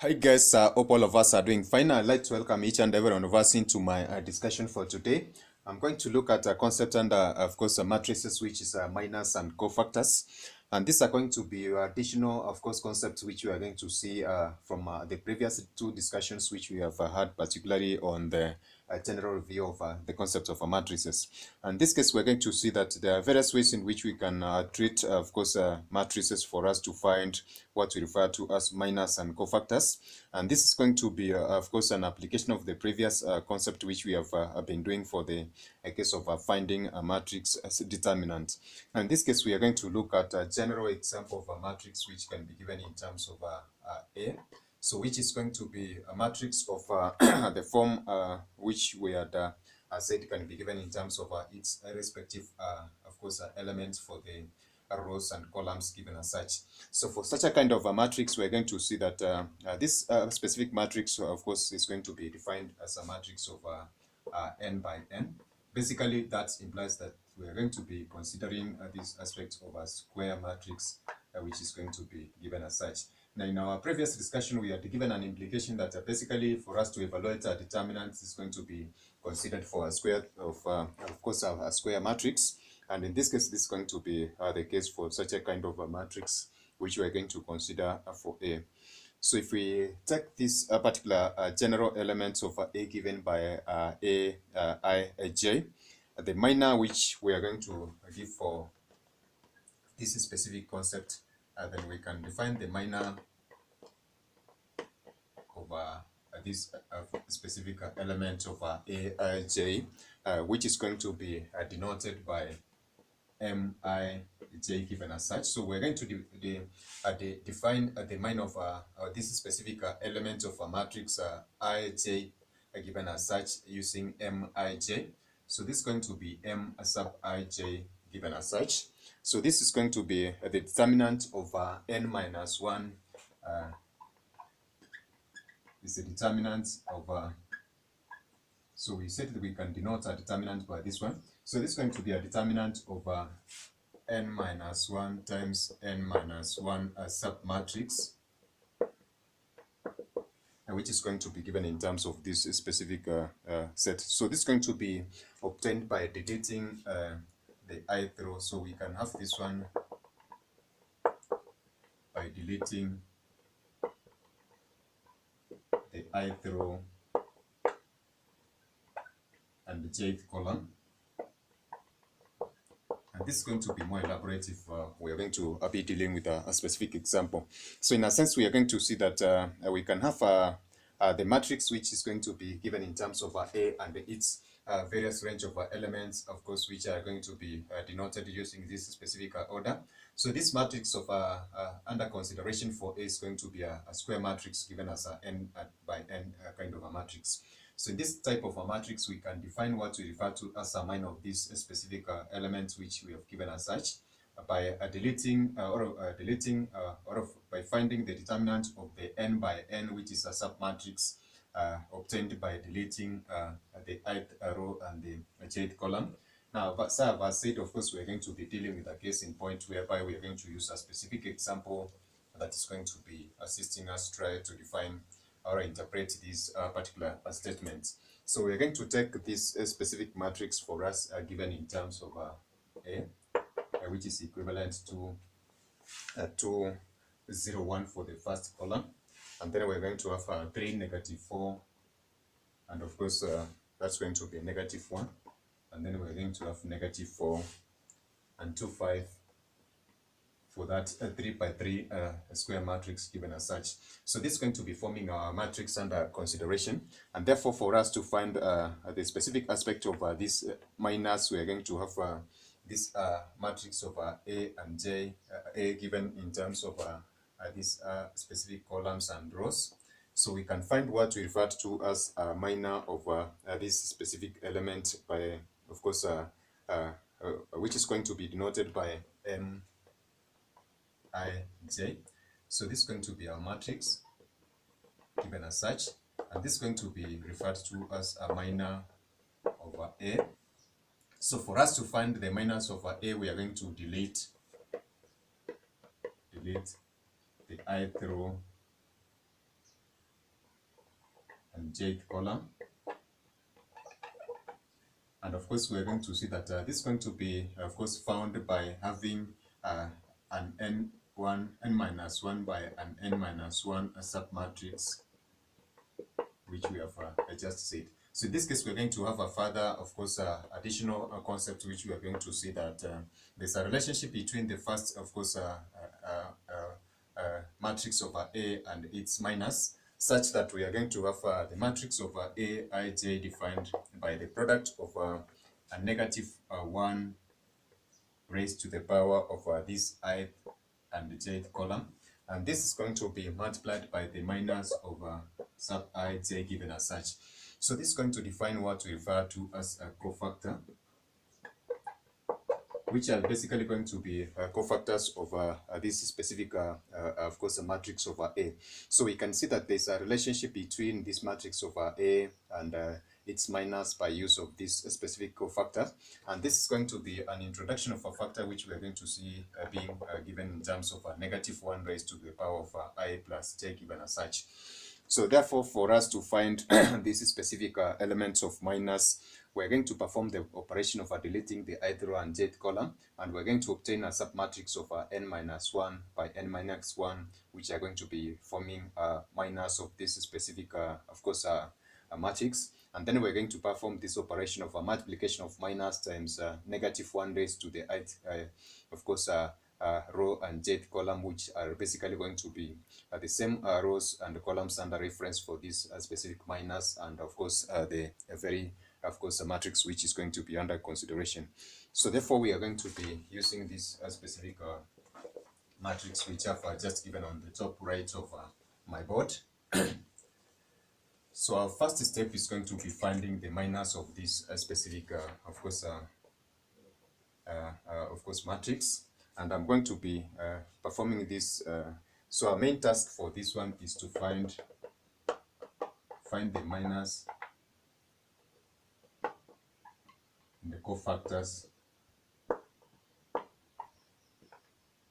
Hi guys, hope all of us are doing fine. I'd like to welcome each and every one of us into my discussion for today. I'm going to look at a concept under, of course, matrices, which is minors and cofactors. And these are going to be additional, of course, concepts which we are going to see from the previous two discussions which we have had, particularly on the general review of the concept of matrices. And in this case, we're going to see that there are various ways in which we can treat, of course, matrices for us to find what we refer to as minors and cofactors. And this is going to be, of course, an application of the previous concept which we have been doing for the case of finding a matrix as a determinant. And in this case, we are going to look at a general example of a matrix which can be given in terms of A. So which is going to be a matrix of the form which we had said can be given in terms of its respective, of course, elements for the rows and columns given as such. So for such a kind of a matrix, we're going to see that this specific matrix, of course, is going to be defined as a matrix of n by n. Basically, that implies that we are going to be considering this aspect of a square matrix, which is going to be given as such. Now, in our previous discussion, we had given an implication that basically for us to evaluate a determinant is going to be considered for a square of course, a square matrix. And in this case, this is going to be the case for such a kind of a matrix, which we are going to consider for A. So if we take this particular general elements of A given by Ij, the minor which we are going to give for this specific concept, then we can define the minor of this specific element of Aij, which is going to be denoted by Mij given as such. So we're going to define the minor of this specific element of a matrix Ij given as such using Mij. So this is going to be M sub Ij given as such. So this is going to be the determinant of n minus 1 is the determinant of so we said that we can denote a determinant by this one. So this is going to be a determinant of n minus 1 times n minus 1 submatrix, which is going to be given in terms of this specific set. So this is going to be obtained by deleting the ith row. So we can have this one by deleting the ith row and the jth column. And this is going to be more elaborate if we are going to be dealing with a specific example. So in a sense, we are going to see that we can have the matrix which is going to be given in terms of A and its various range of elements, of course, which are going to be denoted using this specific order. So this matrix of under consideration for A is going to be a square matrix given as n by n kind of a matrix. So in this type of a matrix, we can define what we refer to as a minor of these specific elements which we have given as such by deleting by finding the determinant of the n by n, which is a submatrix obtained by deleting the ith row and the jth column. Now, as I said, of course, we are going to be dealing with a case in point whereby we are going to use a specific example that is going to be assisting us try to define or interpret these particular statements. So we're going to take this specific matrix for us given in terms of A, which is equivalent to 2, 0, 1 for the first column. And then we're going to have 3, negative 4. And of course, that's going to be negative 1. And then we're going to have negative 4 and 2, 5. For that 3 by 3 square matrix given as such. So this is going to be forming our matrix under consideration, and therefore for us to find the specific aspect of this minus, we are going to have this matrix of A and J, A given in terms of these specific columns and rows. So we can find what we refer to as a minor of this specific element by, of course, which is going to be denoted by M Ij. So this is going to be our matrix given as such, and this is going to be referred to as a minor over A. So for us to find the minors of A, we are going to delete the ith row and jth column. And of course, we're going to see that this is going to be, of course, found by having an n1, n minus 1 by an n minus 1 submatrix, which we have just said. So in this case, we're going to have a further, of course, additional concept, which we are going to see that there's a relationship between the first, of course, matrix over A and its minus, such that we are going to have the matrix over A, I, J defined by the product of a negative 1 raised to the power of this I and the jth column. And this is going to be multiplied by the minus over sub I, J given as such. So this is going to define what we refer to as a cofactor, which are basically going to be cofactors of this specific, of course, a matrix over A. So we can see that there's a relationship between this matrix over A and its minus by use of this specific cofactor. And this is going to be an introduction of a factor which we are going to see being given in terms of a negative 1 raised to the power of I plus j given as such. So therefore, for us to find these specific elements of minus, we're going to perform the operation of deleting the ith row and jth column, and we're going to obtain a submatrix of n minus 1 by n minus 1, which are going to be forming a minus of this specific, of course, a matrix. And then we're going to perform this operation of a multiplication of minus times negative 1 raised to the ith, of course, row and jth column, which are basically going to be the same rows and columns under reference for this specific minus, and of course the very, of course, a matrix which is going to be under consideration. So therefore we are going to be using this specific matrix which I've just given on the top right of my board. So our first step is going to be finding the minus of this specific, of course, matrix. And I'm going to be performing this. So our main task for this one is to find the minus in the cofactors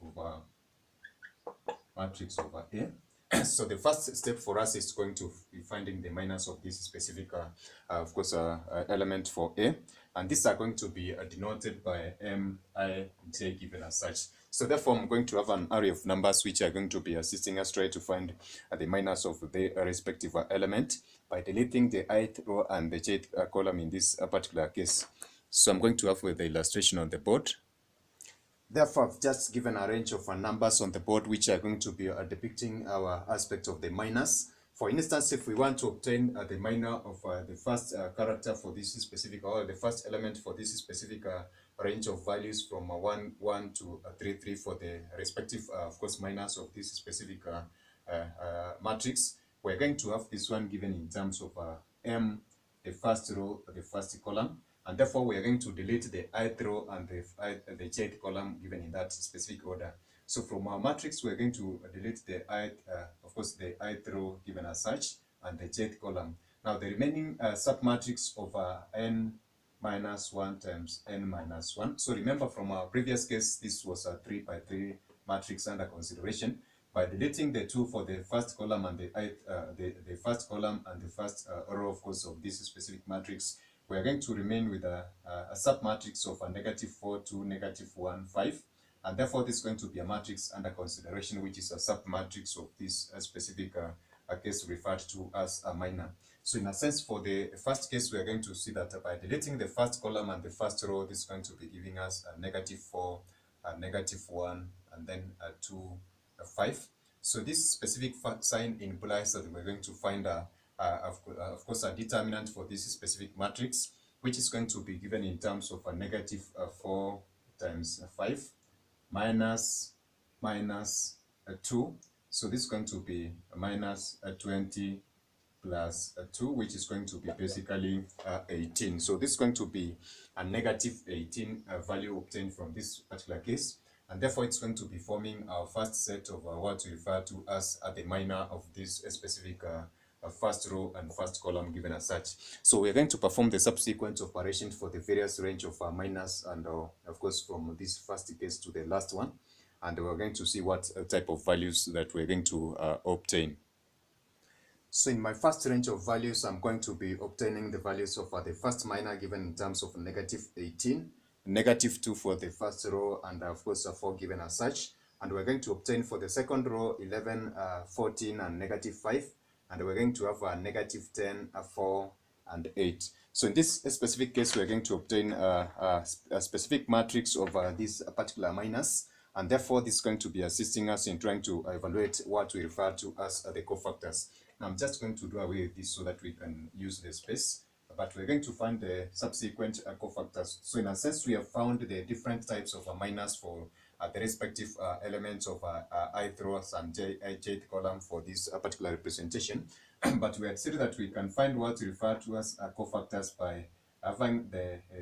over matrix over A. So the first step for us is going to be finding the minus of this specific, of course, element for A. And these are going to be denoted by M, I, J given as such. So therefore, I'm going to have an array of numbers which are going to be assisting us try to find the minus of the respective element by deleting the ith row and the jth column in this particular case. So I'm going to have with the illustration on the board. Therefore, I've just given a range of numbers on the board which are going to be depicting our aspect of the minus. For instance, if we want to obtain the minor of the first character for this specific, or the first element for this specific range of values from 1, 1 to 3, 3 for the respective, of course, minus of this specific matrix, we're going to have this one given in terms of M, the first row, the first column. And therefore, we are going to delete the ith row and the jth column given in that specific order. So from our matrix, we're going to delete the of course, the ith row given as such and the jth column. Now, the remaining submatrix over n minus 1 times n minus 1. So remember from our previous case, this was a 3 by 3 matrix under consideration. By deleting the 2 for the first column and the first column and the first row, of course, of this specific matrix, we are going to remain with a submatrix of a negative 4 to negative 1, 5. And therefore, this is going to be a matrix under consideration, which is a submatrix of this specific case referred to as a minor. So in a sense, for the first case, we are going to see that by deleting the first column and the first row, this is going to be giving us a negative 4, a negative 1, and then a 2, a 5. So this specific sign implies that we're going to find of course, a determinant for this specific matrix, which is going to be given in terms of a negative 4 times 5 minus 2. So this is going to be minus 20 plus 2, which is going to be basically 18. So this is going to be a negative 18 value obtained from this particular case. And therefore, it's going to be forming our first set of what we refer to as the minor of this specific first row and first column given as such. So we're going to perform the subsequent operations for the various range of minus, and of course from this first case to the last one, and we're going to see what type of values that we're going to obtain. So in my first range of values, I'm going to be obtaining the values of the first minor given in terms of -18, -2 for the first row, and of course 4 given as such. And we're going to obtain for the second row 11, 14, and -5. And we're going to have a -10, 4, and 8. So in this specific case, we're going to obtain a specific matrix of these particular minors. And therefore, this is going to be assisting us in trying to evaluate what we refer to as the cofactors. Now, I'm just going to do away with this so that we can use the space. But we're going to find the subsequent cofactors. So in a sense, we have found the different types of minors for the respective elements of ith rows and jth column for this particular representation. But we had said that we can find what we refer to as cofactors by having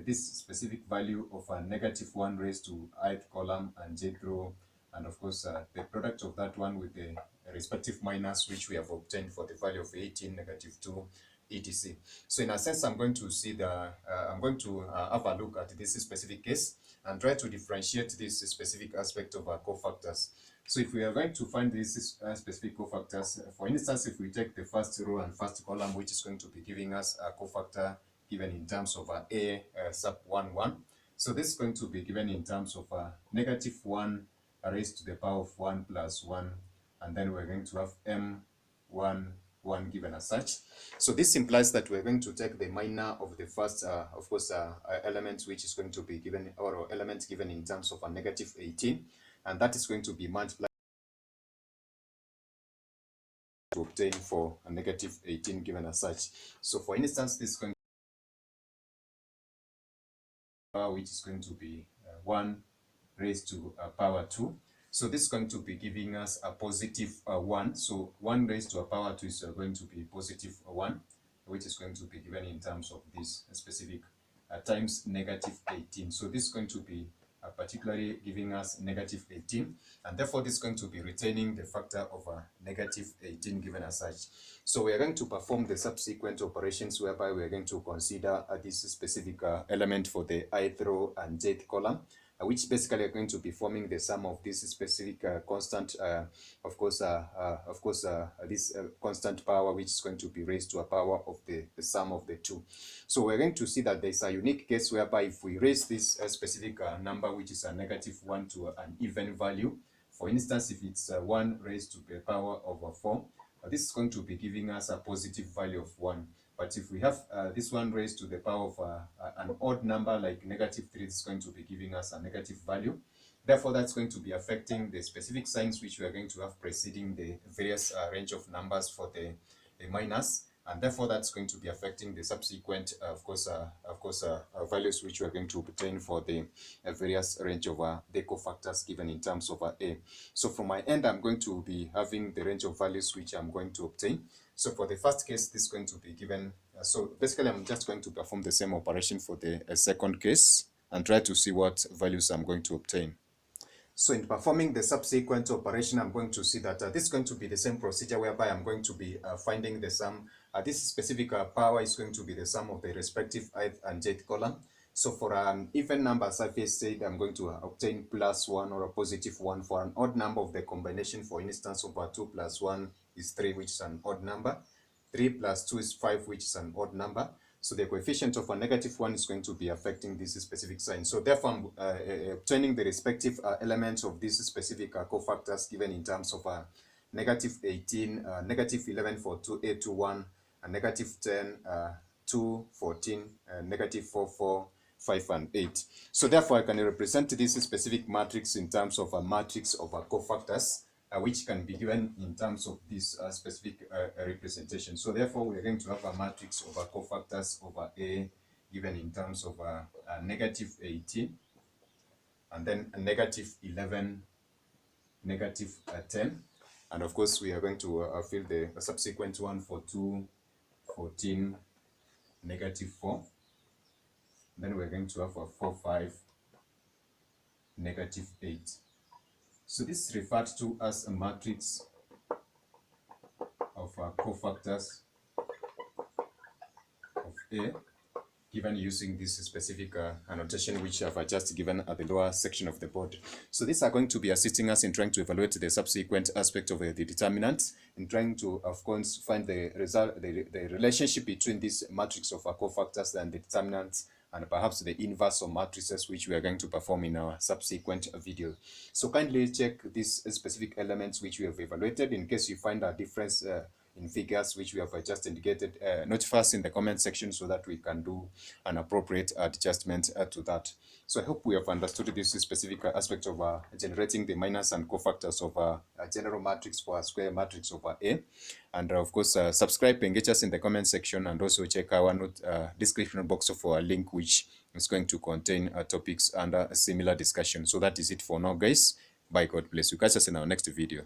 this specific value of a -1 raised to ith column and jth row, and of course the product of that one with the respective minors which we have obtained for the value of 18, -2, etc. So in a sense, I'm going to see I'm going to have a look at this specific case and try to differentiate this specific aspect of our cofactors. So if we are going to find these specific cofactors, for instance, if we take the first row and first column, which is going to be giving us a cofactor given in terms of a sub 1, 1. So this is going to be given in terms of -1 raised to the power of 1 plus 1, and then we're going to have m1, 1 given as such. So this implies that we're going to take the minor of the first, of course, element which is going to be given, or element given in terms of a -18, and that is going to be multiplied to obtain for a -18 given as such. So for instance, this is going to which is going to be 1 raised to power 2. So this is going to be giving us a positive 1. So 1 raised to a power 2 is going to be positive 1, which is going to be given in terms of this specific times -18. So this is going to be particularly giving us -18, and therefore this is going to be retaining the factor of -18 given as such. So we are going to perform the subsequent operations whereby we are going to consider this specific element for the ith row and jth column, which basically are going to be forming the sum of this specific constant, this constant power, which is going to be raised to a power of the sum of the two. So we're going to see that there's a unique case whereby if we raise this specific number, which is a -1, to an even value, for instance, if it's 1 raised to the power of 4, this is going to be giving us a positive value of 1. But if we have this one raised to the power of an odd number like -3, it's going to be giving us a negative value. Therefore, that's going to be affecting the specific signs which we are going to have preceding the various range of numbers for the minors. And therefore, that's going to be affecting the subsequent, values which we are going to obtain for the various range of the cofactors given in terms of A. So from my end, I'm going to be having the range of values which I'm going to obtain. So for the first case, this is going to be given. So basically, I'm just going to perform the same operation for the second case and try to see what values I'm going to obtain. So in performing the subsequent operation, I'm going to see that this is going to be the same procedure whereby I'm going to be finding the sum. This specific power is going to be the sum of the respective ith and jth column. So for an even number, as I've said, I'm going to obtain +1 or a +1. For an odd number of the combination, for instance, over 2 plus 1 is 3, which is an odd number. 3 plus 2 is 5, which is an odd number. So the coefficient of a -1 is going to be affecting this specific sign. So therefore, I'm obtaining the respective elements of these specific cofactors given in terms of -18, -11 for 2, 8, 2, 1, and -10, 2, 14, -4, 4, 5, and 8. So therefore, I can represent this specific matrix in terms of a matrix of cofactors, which can be given in terms of this specific representation. So therefore, we are going to have a matrix of cofactors over A given in terms of -18, and then a -11, -10. And of course, we are going to fill the subsequent one for 2, 14, -4. Then we're going to have a 4, 5, -8. So this is referred to as a matrix of cofactors of A. given using this specific annotation which I've just given at the lower section of the board. So these are going to be assisting us in trying to evaluate the subsequent aspect of the determinants, in trying to, of course, find the result, the relationship between this matrix of cofactors and the determinants, and perhaps the inverse of matrices, which we are going to perform in our subsequent video. So kindly check these specific elements which we have evaluated. In case you find a difference in figures which we have just indicated, notify us in the comment section so that we can do an appropriate adjustment to that. So I hope we have understood this specific aspect of generating the minus and cofactors of a general matrix for a square matrix over A. And of course, subscribe, engage us in the comment section, and also check our description box for a link which is going to contain topics under a similar discussion. So that is it for now, guys. Bye. God bless you. Catch us in our next video.